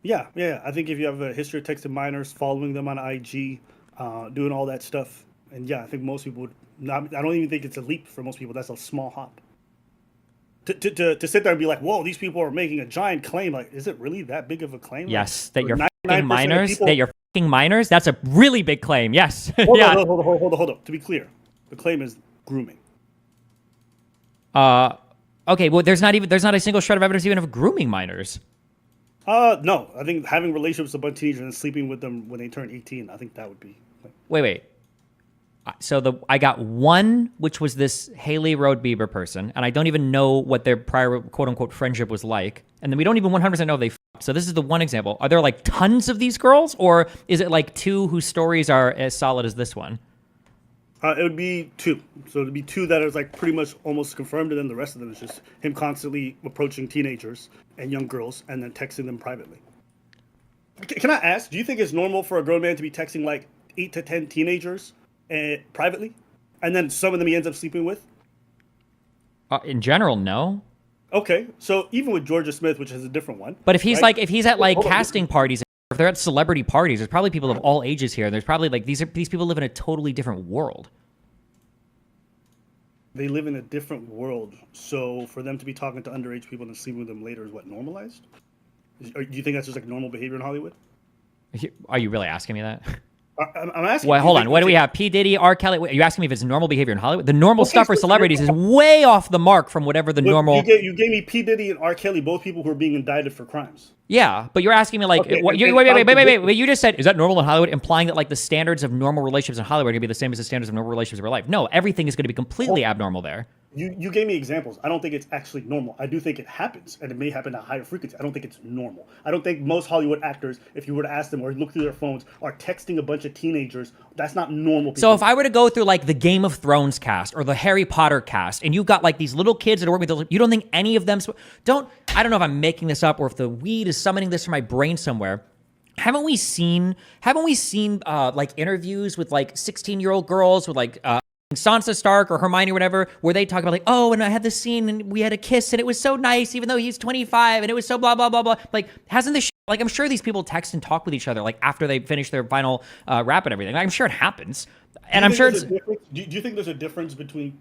Yeah. I think if you have a history of texting minors, following them on IG, doing all that stuff, and yeah, I think most people would not. I don't even think it's a leap for most people. That's a small hop. To sit there and be like, whoa, these people are making a giant claim. Like, is it really that big of a claim? Like, Yes, that for you're fucking 99% of minors. That people. you're fucking minors. That's a really big claim. Yes. Hold on, Yeah. hold on. To be clear, the claim is grooming. Uh. Okay. Well, there's not a single shred of evidence even of grooming minors. No, I think having relationships with a bunch of teenagers and sleeping with them when they turn 18, I think that would be. Like, Wait. So I got one, which was this Haley Road Bieber person, and I don't even know what their prior quote unquote friendship was like. And then we don't even 100% know they fucked. So this is the one example. Are there like tons of these girls, or is it like two whose stories are as solid as this one? it would be two. So it'd be two that is like pretty much almost confirmed, and then the rest of them is just him constantly approaching teenagers and young girls and then texting them privately. Can I ask, do you think it's normal for a grown man to be texting like 8 to 10 teenagers privately, and then some of them he ends up sleeping with? In general, no. Okay, so even with Georgia Smith, which is a different one, But if he's right? like, if he's at like Hold on. casting parties, if they're at celebrity parties, there's probably people of all ages here. There's probably like these people live in a totally different world. They live in a different world, so for them to be talking to underage people and sleeping with them later is what, normalized? Do you think that's just like normal behavior in Hollywood? Are you really asking me that? I'm asking. Well, do you hold think on. What do we it's- have? P. Diddy, R. Kelly. Are you asking me if it's normal behavior in Hollywood? The normal Okay, stuff for so celebrities is way off the mark from whatever the But normal. you gave me P Diddy and R Kelly, both people who are being indicted for crimes. Yeah, but you're asking me like, Okay, what, and- you, and wait. You just said, is that normal in Hollywood? Implying that like the standards of normal relationships in Hollywood are gonna be the same as the standards of normal relationships in real life. No, everything is gonna be completely abnormal there. You gave me examples. I don't think it's actually normal. I do think it happens, and it may happen at a higher frequency. I don't think it's normal. I don't think most Hollywood actors, if you were to ask them or look through their phones, are texting a bunch of teenagers. That's not normal. So if I were to go through like the Game of Thrones cast or the Harry Potter cast, and you've got like these little kids that are working with, you don't think any of them don't? I don't know if I'm making this up or if the weed is summoning this from my brain somewhere. Haven't we seen like interviews with like 16-year-old girls with like Sansa Stark or Hermione or whatever, where they talk about like, oh, and I had this scene and we had a kiss and it was so nice, even though he's 25 and it was so blah blah blah blah. Like, hasn't this like, I'm sure these people text and talk with each other like after they finish their final rap and everything. Like, I'm sure it happens, and I'm sure it's. Do you think there's a difference between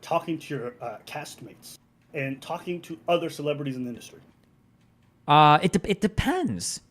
talking to your castmates and talking to other celebrities in the industry? It depends.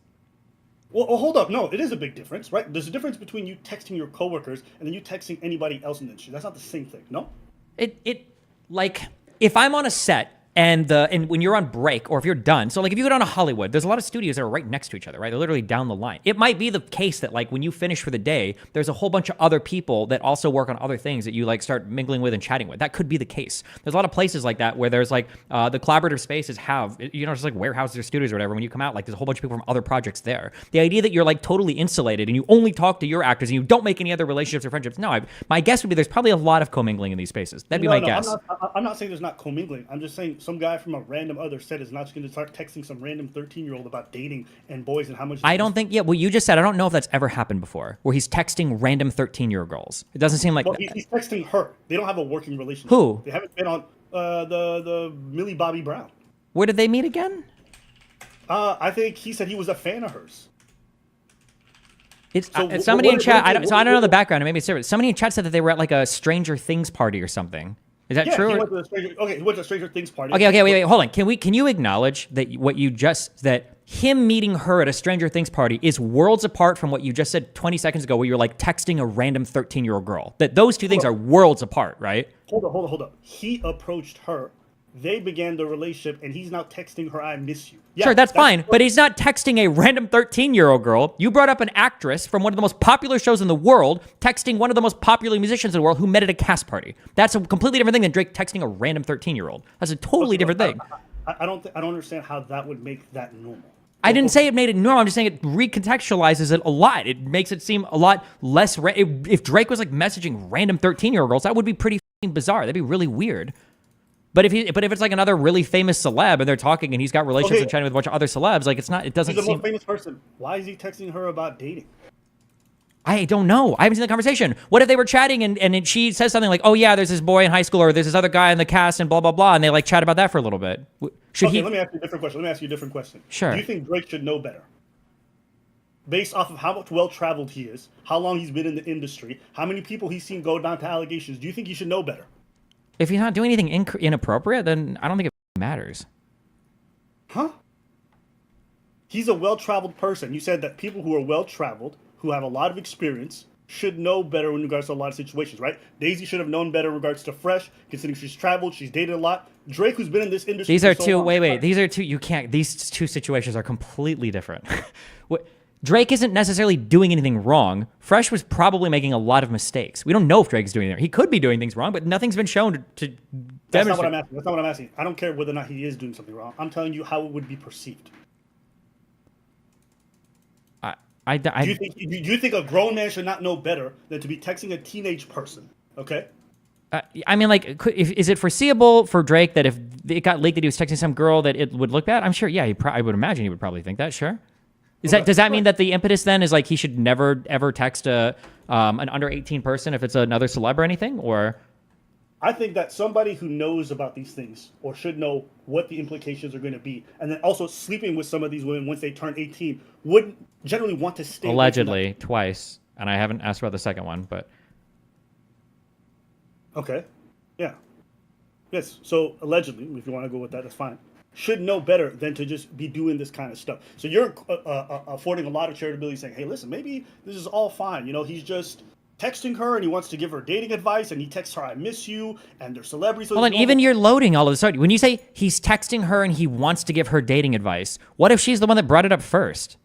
Well, hold up. No, it is a big difference, right? There's a difference between you texting your coworkers and then you texting anybody else in the industry. That's not the same thing, no? It like if I'm on a set and when you're on break or if you're done. So like if you go down to Hollywood, there's a lot of studios that are right next to each other, right? They're literally down the line. It might be the case that like when you finish for the day, there's a whole bunch of other people that also work on other things that you like start mingling with and chatting with. That could be the case. There's a lot of places like that where there's like the collaborative spaces have, just like warehouses or studios or whatever. When you come out, like there's a whole bunch of people from other projects there. The idea that you're like totally insulated and you only talk to your actors and you don't make any other relationships or friendships. No, my guess would be there's probably a lot of commingling in these spaces. That'd be my guess. I'm not saying there's not commingling. I'm just saying some guy from a random other set is not just going to start texting some random 13-year-old about dating and boys and how much. I don't think, yeah, well, you just said, I don't know if that's ever happened before, where he's texting random 13-year-old girls. It doesn't seem like. Well, he's texting her. They don't have a working relationship. Who? They haven't been on the Millie Bobby Brown. Where did they meet again? I think he said he was a fan of hers. It's So somebody in chat. I don't know the what- background. Maybe it's different. Somebody in chat said that they were at like a Stranger Things party or something. Is that Yeah, true? he went to he went to a Stranger Things party. Okay, wait, hold on. Can you acknowledge that that him meeting her at a Stranger Things party is worlds apart from what you just said 20 seconds ago, where you're like texting a random 13-year-old girl? That those two things are worlds apart, right? Hold up. He approached her. They began the relationship, and he's now texting her, "I miss you." Yeah, Sure, that's fine, but he's not texting a random 13-year-old girl. You brought up an actress from one of the most popular shows in the world, texting one of the most popular musicians in the world who met at a cast party. That's a completely different thing than Drake texting a random 13-year-old. That's a totally different thing. I don't understand how that would make that normal. I didn't say it made it normal. I'm just saying it recontextualizes it a lot. It makes it seem a lot less. If Drake was like messaging random 13-year-old girls, that would be pretty bizarre. That'd be really weird. But if it's like another really famous celeb and they're talking and he's got relationships and chatting with a bunch of other celebs, like it doesn't He's the seem. most famous person. Why is he texting her about dating? I don't know. I haven't seen the conversation. What if they were chatting and she says something like, "Oh yeah, there's this boy in high school or there's this other guy in the cast and blah blah blah," and they like chat about that for a little bit? Should Okay, he? let me ask you a different question. Sure. Sure. Do you think Drake should know better? based off of how much well-traveled he is, how long he's been in the industry, how many people he's seen go down to allegations, do you think he should know better? If he's not doing anything inappropriate, then I don't think it matters. Huh? He's a well-traveled person. You said that people who are well-traveled, who have a lot of experience, should know better in regards to a lot of situations, right? Daisy should have known better in regards to Fresh, considering she's traveled, she's dated a lot. Drake, who's been in this industry These are for so two, long, wait, these are two, you can't, these two situations are completely different. Drake isn't necessarily doing anything wrong. Fresh was probably making a lot of mistakes. We don't know if Drake's doing it. He could be doing things wrong, but nothing's been shown to That's not what I'm asking. That's not what I'm asking. I don't care whether or not he is doing something wrong. I'm telling you how it would be perceived. Do you think a grown man should not know better than to be texting a teenage person? Okay. I mean, like, is it foreseeable for Drake that if it got leaked that he was texting some girl that it would look bad? I'm sure. Yeah, I would imagine he would probably think that. Sure. Does that mean that the impetus then is like he should never ever text an under 18 person if it's another celeb or anything? Or I think that somebody who knows about these things or should know what the implications are going to be, and then also sleeping with some of these women once they turn 18 would generally want to stay allegedly twice, and I haven't asked about the second one, but okay, yeah, yes. So allegedly, if you want to go with that, that's fine. Should know better than to just be doing this kind of stuff. So you're affording a lot of charitability, saying, "Hey, listen, maybe this is all fine. You know, he's just texting her and he wants to give her dating advice, and he texts her, 'I miss you,' and they're celebrities." So hold on, even you're loading all of a sudden. When you say he's texting her and he wants to give her dating advice, what if she's the one that brought it up first?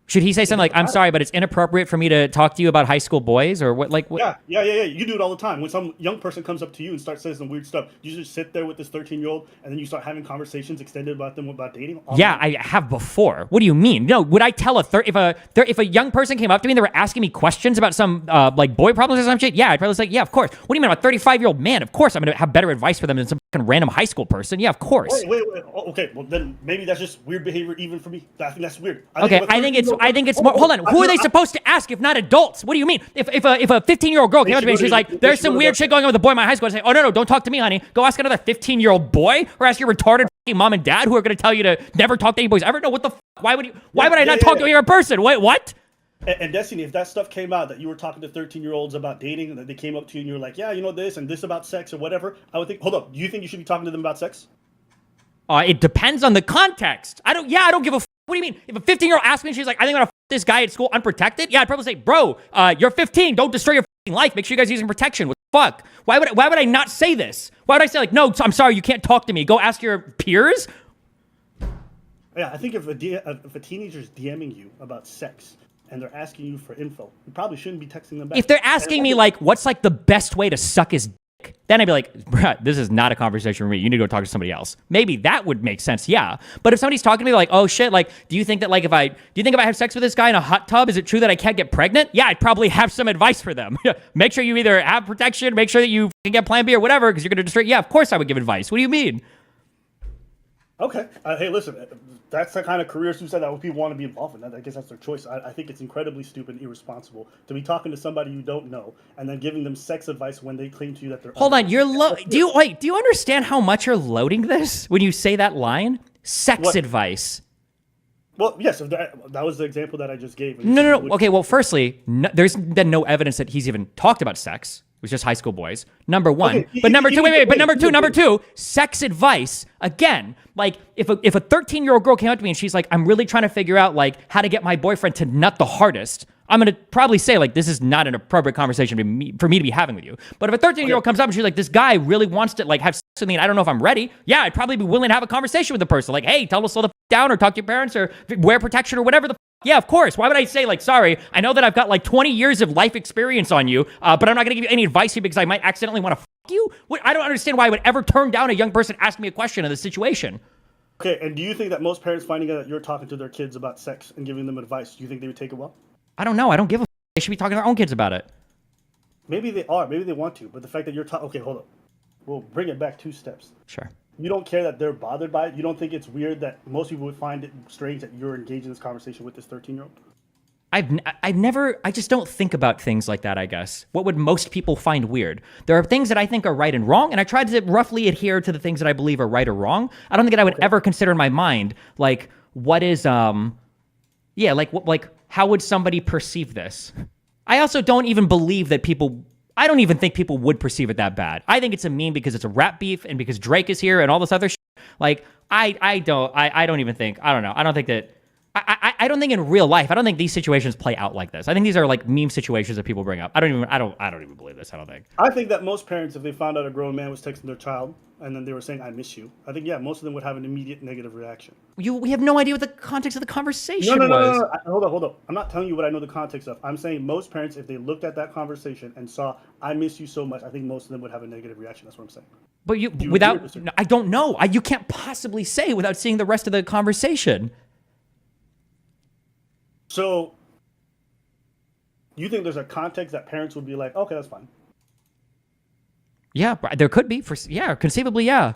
Should he say something like, "I'm sorry, but it's inappropriate for me to talk to you about high school boys," or what? Like, what? Yeah. You do it all the time. When some young person comes up to you and starts saying some weird stuff, you just sit there with this 13-year-old, and then you start having conversations extended about them about dating. Yeah, I have before. What do you mean? No, would I tell if a young person came up to me and they were asking me questions about some like boy problems or some shit? Yeah, I'd probably say, yeah, of course. What do you mean, a 35-year-old man? Of course, I'm gonna have better advice for them than some fucking random high school person. Yeah, of course. Wait. Oh, okay, well then maybe that's just weird behavior even for me. I think that's weird. I think it's more. Hold on. Who are they supposed to ask if not adults? What do you mean? If a 15-year-old girl came up to me and she's like, "There's some weird shit going on with a boy in my high school," I'd say, "Oh no, don't talk to me, honey. Go ask another 15-year-old boy, or ask your retarded fucking mom and dad who are going to tell you to never talk to any boys ever." No, what the? Why would I not talk to you in person? Wait, what? And Destiny, if that stuff came out that you were talking to 13-year-olds about dating, and that they came up to you and you were like, "Yeah, you know this and this about sex or whatever," I would think, hold up, do you think you should be talking to them about sex? It depends on the context. I don't give a. What do you mean? If a 15-year-old asks me and she's like, "I think I'm gonna this guy at school unprotected," yeah, I'd probably say, "Bro, you're 15. Don't destroy your life. Make sure you guys are using protection." What the fuck? Why would I not say this? Why would I say like, "No, I'm sorry, you can't talk to me. Go ask your peers"? Yeah, I think if a teenager's DMing you about sex and they're asking you for info, you probably shouldn't be texting them back. If they're asking me like, "What's like the best way to suck his dick?" then I'd be like, "Bruh, this is not a conversation for me. You need to go talk to somebody else." Maybe that would make sense, yeah. But if somebody's talking to me like, "Oh shit, like, do you think if I have sex with this guy in a hot tub, is it true that I can't get pregnant?" Yeah, I'd probably have some advice for them. Make sure you either have protection, make sure that you can get Plan B or whatever, because you're gonna destroy. Yeah, of course I would give advice. What do you mean? Okay. Hey, listen, that's the kind of career suicide that people want to be involved in. I guess that's their choice. I think it's incredibly stupid and irresponsible to be talking to somebody you don't know and then giving them sex advice when they claim to you that they're. Hold on, you're do you understand how much you're loading this when you say that line? Sex advice. Well, yes, that was the example that I just gave. No. Okay, well, firstly, there's been no evidence that he's even talked about sex. It was just high school boys. Number one. Okay, but number two, sex advice. Again, like if a 13-year-old girl came up to me and she's like, "I'm really trying to figure out like how to get my boyfriend to nut the hardest," I'm going to probably say like, this is not an appropriate conversation for me to be having with you. But if a 13-year-old comes up and she's like, "This guy really wants to like have sex with me and I don't know if I'm ready," yeah, I'd probably be willing to have a conversation with the person. Like, "Hey, tell them to slow the down or talk to your parents or wear protection or whatever the yeah, of course. Why would I say, like, "Sorry, I know that I've got like 20 years of life experience on you, but I'm not going to give you any advice here because I might accidentally want to you"? I don't understand why I would ever turn down a young person asking me a question in this situation. Okay, and do you think that most parents finding out that you're talking to their kids about sex and giving them advice, do you think they would take it well? I don't know. I don't give a They should be talking to their own kids about it. Maybe they are. Maybe they want to. But the fact that you're talking... Okay, hold up. We'll bring it back 2 steps. Sure. You don't care that they're bothered by it? You don't think it's weird that most people would find it strange that you're engaged in this conversation with this 13-year-old? I just don't think about things like that, I guess. What would most people find weird? There are things that I think are right and wrong, and I try to roughly adhere to the things that I believe are right or wrong. I don't think that I would ever consider in my mind, like, what is, how would somebody perceive this? I also don't even believe that people. I don't even think people would perceive it that bad. I think it's a meme because it's a rap beef and because Drake is here and all this other shit. Like, I don't even think, I don't know. I don't think that, I don't think in real life, I don't think these situations play out like this. I think these are like meme situations that people bring up. I don't even believe this. I don't think. I think that most parents, if they found out a grown man was texting their child and then they were saying, I miss you, I think, yeah, most of them would have an immediate negative reaction. We have no idea what the context of the conversation was. No. Hold up. I'm not telling you what I know the context of. I'm saying most parents, if they looked at that conversation and saw, I miss you so much, I think most of them would have a negative reaction. That's what I'm saying. But I don't know. You can't possibly say without seeing the rest of the conversation. So, you think there's a context that parents would be like, okay, that's fine. Yeah, there could be. Conceivably, yeah.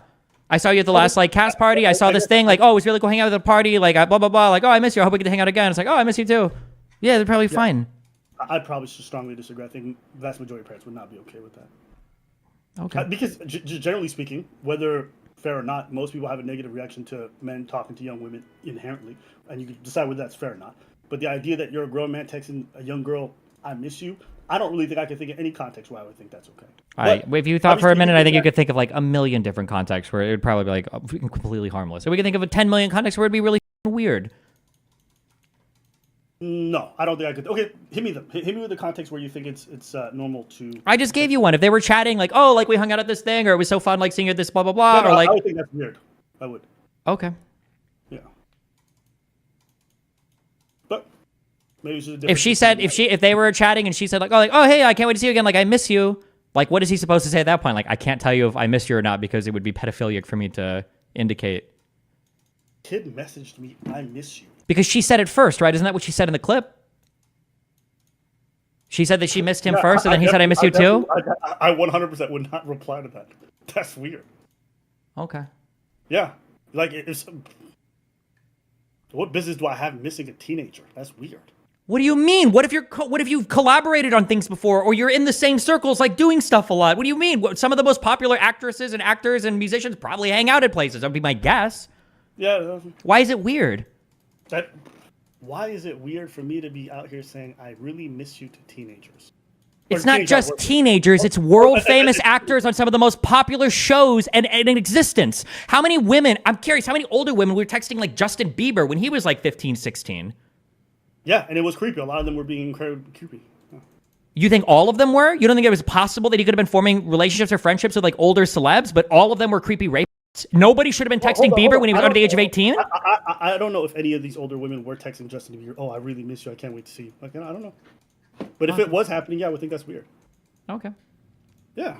I saw you at the last like cast party. I saw this thing like, oh, it was really cool hanging out at the party. Like, blah blah blah. Like, oh, I miss you. I hope we get to hang out again. It's like, oh, I miss you too. Yeah, they're probably fine. I'd probably strongly disagree. I think the vast majority of parents would not be okay with that. Okay. Because generally speaking, whether fair or not, most people have a negative reaction to men talking to young women inherently, and you can decide whether that's fair or not. But the idea that you're a grown man texting a young girl, I miss you, I don't really think I can think of any context where I would think that's okay. All right. If you thought for a minute, I think you could think of like a million different contexts where it would probably be like completely harmless. So we could think of a 10 million contexts where it'd be really weird. No, I don't think I could. Okay, hit me with the context where you think it's normal to. I just gave you one. If they were chatting like, oh, like we hung out at this thing, or it was so fun, like seeing you at this blah blah blah, No, or like. I would think that's weird. I would. Okay. Yeah. But maybe it's just a if they were chatting and she said like, oh hey, I can't wait to see you again, like I miss you. Like, what is he supposed to say at that point? Like, I can't tell you if I miss you or not because it would be pedophilic for me to indicate. Kid messaged me, I miss you. Because she said it first, right? Isn't that what she said in the clip? She said that she missed him first, and then he said, I miss you too? I 100% would not reply to that. That's weird. Okay. Yeah. Like, what business do I have missing a teenager? That's weird. What do you mean? What if you've collaborated on things before, or you're in the same circles, like doing stuff a lot? What do you mean? Some of the most popular actresses and actors and musicians probably hang out at places. That would be my guess. Yeah. Why is it weird? Why is it weird for me to be out here saying I really miss you to teenagers? It's not just teenagers. It's world famous actors on some of the most popular shows and in existence. How many women? I'm curious. How many older women were texting like Justin Bieber when he was like 15, 16? Yeah, and it was creepy. A lot of them were being incredibly creepy. Yeah. You think all of them were? You don't think it was possible that he could have been forming relationships or friendships with like older celebs, but all of them were creepy rapists? Nobody should have been texting Bieber when he was under the age of 18? I don't know if any of these older women were texting Justin Bieber, oh, I really miss you, I can't wait to see you. Like, I don't know. But if it was happening, yeah, I would think that's weird. Okay. Yeah.